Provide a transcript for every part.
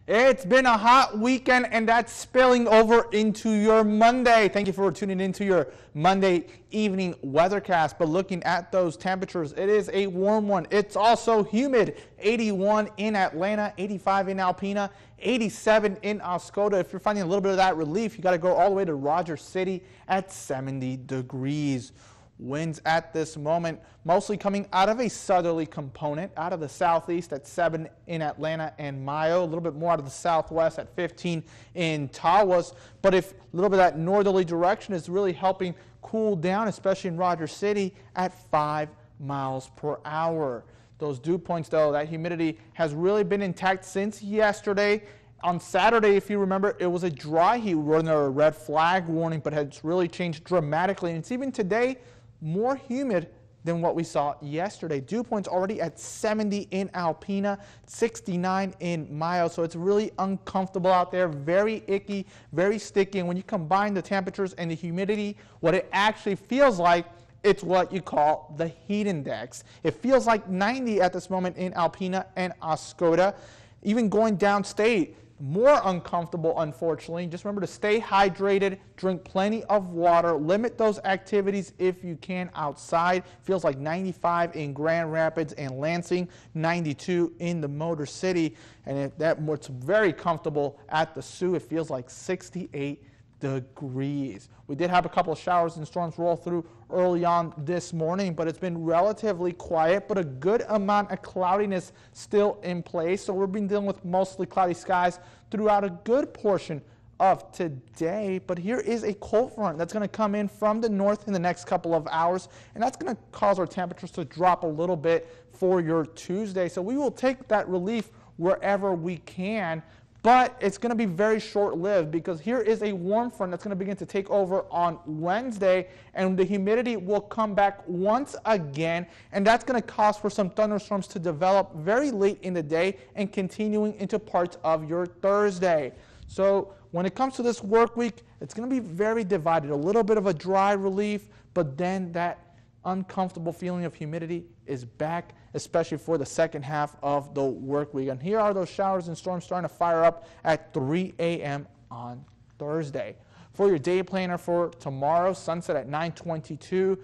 It's been a hot weekend, and that's spilling over into your Monday. Thank you for tuning into your Monday evening weathercast. But looking at those temperatures, it is a warm one. It's also humid. 81 in Atlanta, 85 in Alpena, 87 in Oscoda. If you're finding a little bit of that relief, you got to go all the way to Rogers City at 70 degrees. Winds at this moment mostly coming out of a southerly component, out of the southeast at 7 in Atlanta and Mayo, a little bit more out of the southwest at 15 in Tawas. But if a little bit of that northerly direction is really helping cool down, especially in Rogers City at 5 miles per hour. Those dew points, though, that humidity has really been intact since yesterday. On Saturday, if you remember, it was a dry heat. We were under a red flag warning, but it's really changed dramatically. And it's even today more humid than what we saw yesterday. Dew points already at 70 in Alpena, 69 in Mayo. So it's really uncomfortable out there, very icky, very sticky. And when you combine the temperatures and the humidity, what it actually feels like, it's what you call the heat index. It feels like 90 at this moment in Alpena and Oscoda. Even going downstate, more uncomfortable, unfortunately. Just remember to stay hydrated, drink plenty of water, limit those activities if you can outside. Feels like 95 in Grand Rapids and Lansing, 92 in the Motor City, and it's very comfortable at the Sioux. It feels like 68 degrees. We did have a couple of showers and storms roll through early on this morning, but it's been relatively quiet, but a good amount of cloudiness still in place. So we've been dealing with mostly cloudy skies throughout a good portion of today. But here is a cold front that's going to come in from the north in the next couple of hours, and that's going to cause our temperatures to drop a little bit for your Tuesday. So we will take that relief wherever we can. But it's going to be very short-lived because here is a warm front that's going to begin to take over on Wednesday, and the humidity will come back once again, and that's going to cause for some thunderstorms to develop very late in the day and continuing into parts of your Thursday. So when it comes to this work week, it's going to be very divided. A little bit of a dry relief, but then that uncomfortable feeling of humidity is back, especially for the second half of the work week. And here are those showers and storms starting to fire up at 3 a.m. on Thursday. For your day planner for tomorrow, sunset at 9:22.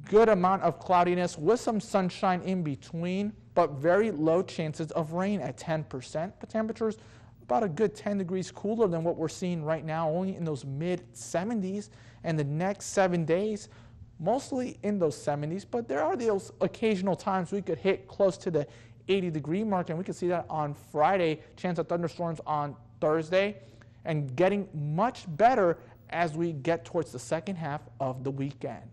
Good amount of cloudiness with some sunshine in between, but very low chances of rain at 10%. The temperatures about a good 10 degrees cooler than what we're seeing right now, only in those mid-70s. And the next 7 days, mostly in those 70s, but there are those occasional times we could hit close to the 80-degree mark, and we could see that on Friday, chance of thunderstorms on Thursday, and getting much better as we get towards the second half of the weekend.